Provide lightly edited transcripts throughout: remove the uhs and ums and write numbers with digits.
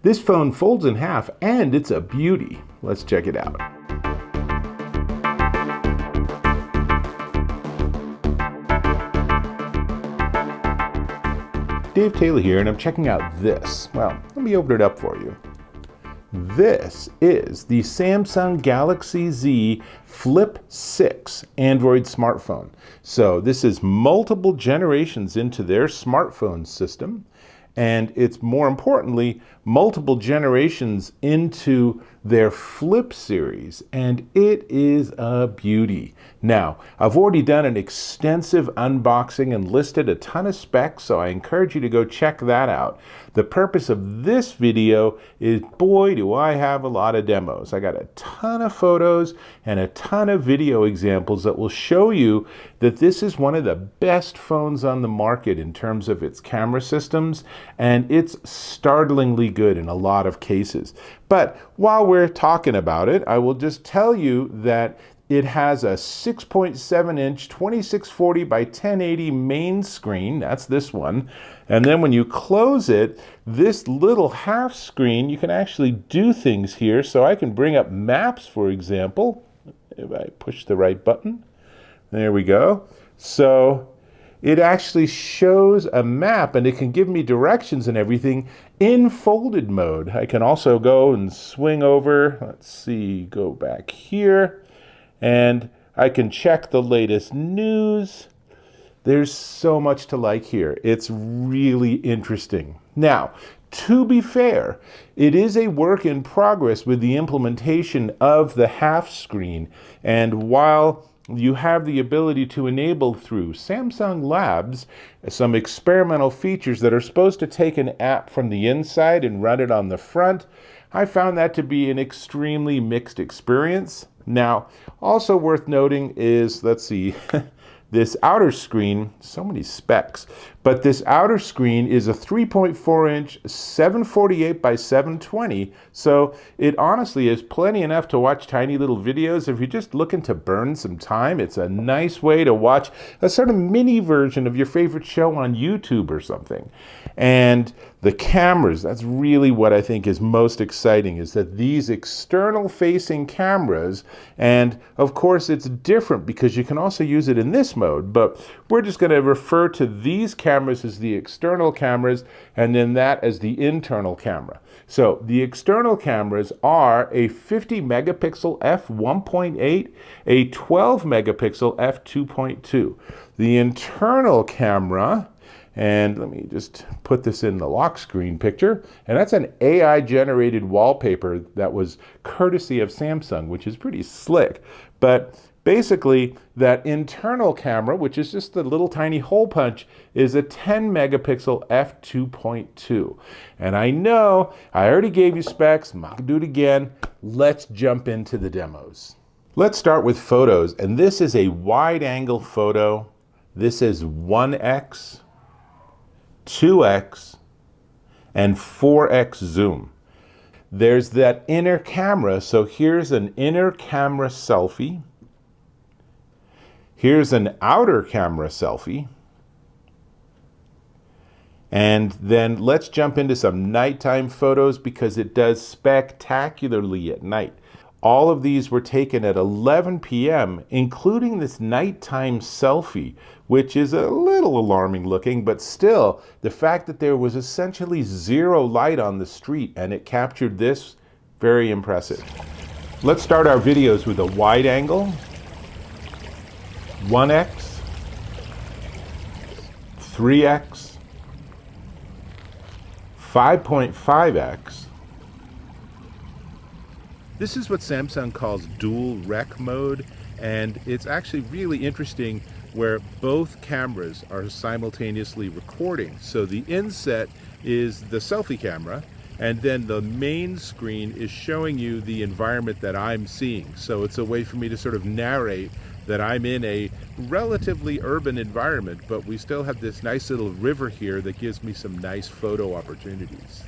This phone folds in half and it's a beauty. Let's check it out. Dave Taylor here, and I'm checking out this. Well, let me open it up for you. This is the Samsung Galaxy Z Flip6 Android smartphone. So this is multiple generations into their smartphone system, and it's more importantly multiple generations into their Flip series, and it is a beauty. Now, I've already done an extensive unboxing and listed a ton of specs, so I encourage you to go check that out. The purpose of this video is, boy, do I have a lot of demos. I got a ton of photos and a ton of video examples that will show you that this is one of the best phones on the market in terms of its camera systems, and it's startlingly good in a lot of cases. But while we're talking about it, I will just tell you that it has a 6.7-inch 2640 by 1080 main screen. That's this one. And then when you close it, this little half screen, you can actually do things here. So I can bring up maps, for example, if I push the right button. There we go. So it actually shows a map, and it can give me directions and everything in folded mode. I can also go and swing over. Let's see, go back here. And I can check the latest news. There's so much to like here. It's really interesting. Now, to be fair, it is a work in progress with the implementation of the half screen. And while you have the ability to enable through Samsung Labs some experimental features that are supposed to take an app from the inside and run it on the front, I found that to be an extremely mixed experience. Now, also worth noting is, let's see, this outer screen, so many specs, but this outer screen is a 3.4-inch 748 by 720, so it honestly is plenty enough to watch tiny little videos. If you're just looking to burn some time, it's a nice way to watch a sort of mini version of your favorite show on YouTube or something. And the cameras, that's really what I think is most exciting, is that these external facing cameras, and of course it's different because you can also use it in this mode, but we're just going to refer to these cameras as the external cameras and then that as the internal camera. So the external cameras are a 50 megapixel f1.8, a 12 megapixel f2.2. The internal camera, and let me just put this in the lock screen picture, and that's an AI generated wallpaper that was courtesy of Samsung, which is pretty slick. But basically, that internal camera, which is just the little tiny hole punch, is a 10 megapixel f2.2. And I know I already gave you specs, I'm not gonna do it again. Let's jump into the demos. Let's start with photos, and this is a wide angle photo. This is 1x, 2x, and 4x zoom. There's that inner camera, so here's an inner camera selfie. Here's an outer camera selfie. And then let's jump into some nighttime photos because it does spectacularly at night. All of these were taken at 11 p.m., including this nighttime selfie, which is a little alarming looking, but still, the fact that there was essentially zero light on the street and it captured this, very impressive. Let's start our videos with a wide angle, 1x, 3x, 5.5x. This is what Samsung calls dual rec mode, and it's actually really interesting where both cameras are simultaneously recording. So the inset is the selfie camera, and then the main screen is showing you the environment that I'm seeing. So it's a way for me to sort of narrate that I'm in a relatively urban environment, but we still have this nice little river here that gives me some nice photo opportunities.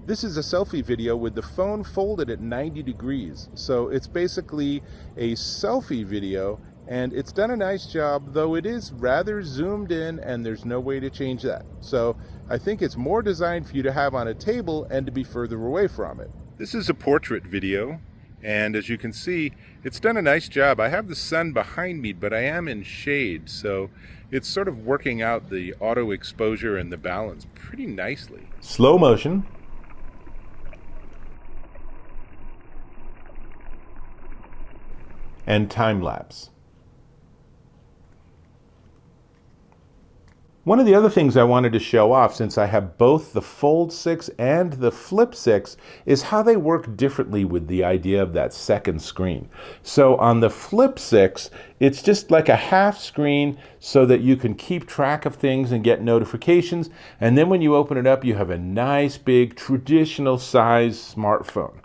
This is a selfie video with the phone folded at 90 degrees. So it's basically a selfie video And it's done a nice job, though it is rather zoomed in and there's no way to change that. So I think it's more designed for you to have on a table and to be further away from it. This is a portrait video, and as you can see, it's done a nice job. I have the sun behind me, but I am in shade, so it's sort of working out the auto exposure and the balance pretty nicely. Slow motion. And time lapse. One of the other things I wanted to show off, since I have both the Fold 6 and the Flip 6, is how they work differently with the idea of that second screen. So on the Flip 6, it's just like a half screen so that you can keep track of things and get notifications. And then when you open it up, you have a nice big traditional size smartphone.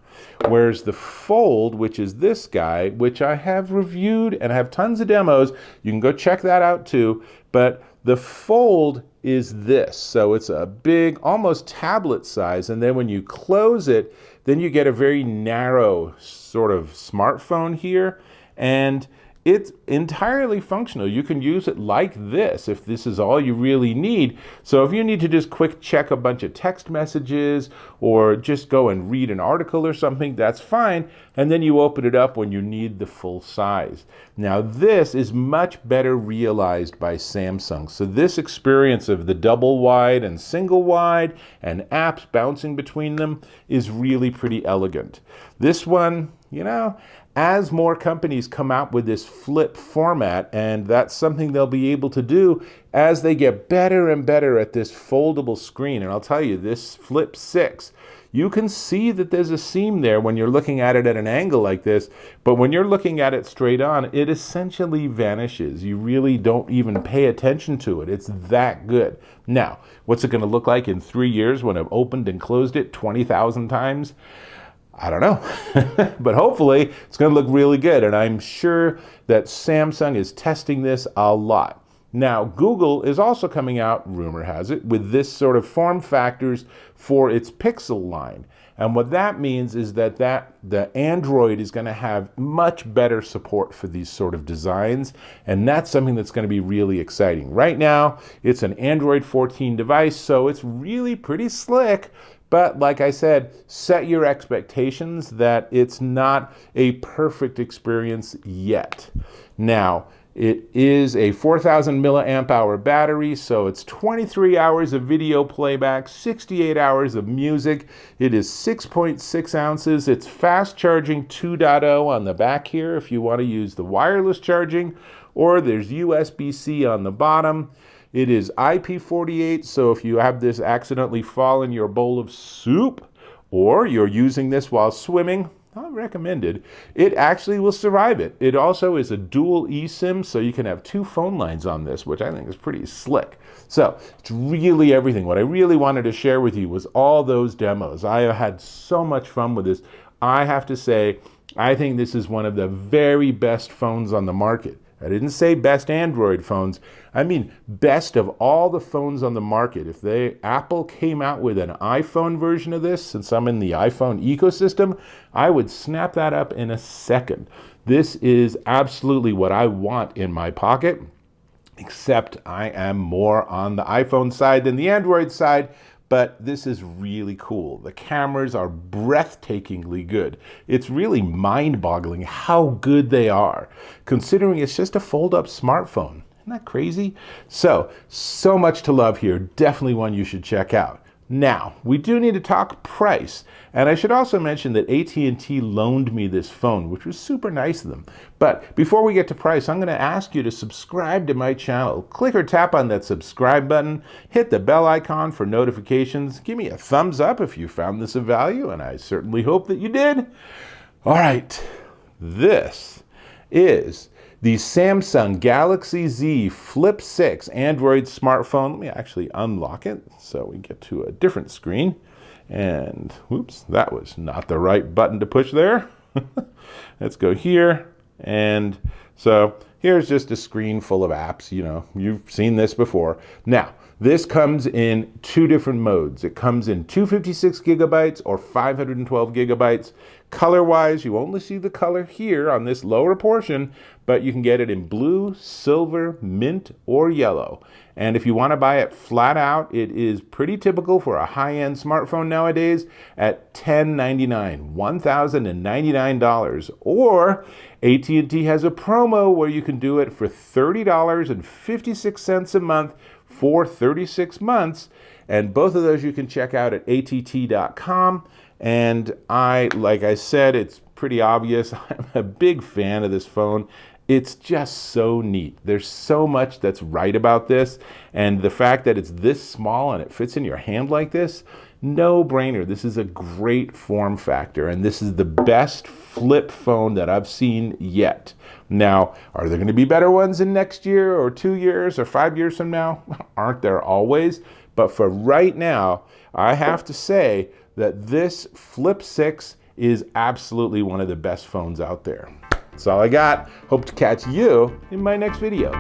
Whereas the Fold, which is this guy, which I have reviewed and have tons of demos, you can go check that out too, but the Fold is this. So it's a big, almost tablet size, and then when you close it, then you get a very narrow sort of smartphone here, and it's entirely functional. You can use it like this if this is all you really need. So if you need to just quick check a bunch of text messages or just go and read an article or something, that's fine. And then you open it up when you need the full size. Now this is much better realized by Samsung. So this experience of the double wide and single wide and apps bouncing between them is really pretty elegant. This one, you know, as more companies come out with this flip format, and that's something they'll be able to do as they get better and better at this foldable screen. And I'll tell you, this Flip 6, you can see that there's a seam there when you're looking at it at an angle like this, but when you're looking at it straight on, it essentially vanishes. You really don't even pay attention to it. It's that good. Now, what's it going to look like in 3 years when I've opened and closed it 20,000 times? I don't know, but hopefully it's going to look really good, and I'm sure that Samsung is testing this a lot. Now, Google is also coming out, rumor has it, with this sort of form factors for its Pixel line. And what that means is that the Android is going to have much better support for these sort of designs, and that's something that's going to be really exciting. Right now, it's an Android 14 device, so it's really pretty slick. But like I said, set your expectations that it's not a perfect experience yet. Now, it is a 4,000 milliamp hour battery, so it's 23 hours of video playback, 68 hours of music. It is 6.6 ounces. It's fast charging 2.0 on the back here if you want to use the wireless charging, or there's USB-C on the bottom. It is IP48, so if you have this accidentally fall in your bowl of soup, or you're using this while swimming, not recommended, it actually will survive it. It also is a dual eSIM, so you can have 2 phone lines on this, which I think is pretty slick. So it's really everything. What I really wanted to share with you was all those demos. I had so much fun with this. I have to say, I think this is one of the very best phones on the market. I didn't say best Android phones. I mean best of all the phones on the market. If Apple came out with an iPhone version of this, since I'm in the iPhone ecosystem, I would snap that up in a second. This is absolutely what I want in my pocket, except I am more on the iPhone side than the Android side. But this is really cool. The cameras are breathtakingly good. It's really mind-boggling how good they are, considering it's just a fold-up smartphone. Isn't that crazy? So much to love here. Definitely one you should check out. Now, we do need to talk price. And I should also mention that AT&T loaned me this phone, which was super nice of them. But before we get to price, I'm going to ask you to subscribe to my channel. Click or tap on that subscribe button. Hit the bell icon for notifications. Give me a thumbs up if you found this of value, and I certainly hope that you did. All right, this is the Samsung Galaxy Z Flip 6 Android smartphone. Let me actually unlock it so we get to a different screen. And whoops, that was not the right button to push there. Let's go here. And so Here's just a screen full of apps. You know, you've seen this before. Now, this comes in two different modes. It comes in 256 gigabytes or 512 gigabytes. Color-wise, you only see the color here on this lower portion, but you can get it in blue, silver, mint, or yellow. And if you want to buy it flat out, it is pretty typical for a high-end smartphone nowadays at $1,099, $1,099. Or AT&T has a promo where you can do it for $30.56 a month for 36 months. And both of those you can check out at att.com. And like I said, it's pretty obvious. I'm a big fan of this phone. It's just so neat. There's so much that's right about this. And the fact that it's this small and it fits in your hand like this, no brainer. This is a great form factor. And this is the best flip phone that I've seen yet. Now, are there going to be better ones in next year or 2 years or 5 years from now? Aren't there always? But for right now, I have to say that this Flip 6 is absolutely one of the best phones out there. That's all I got. Hope to catch you in my next video.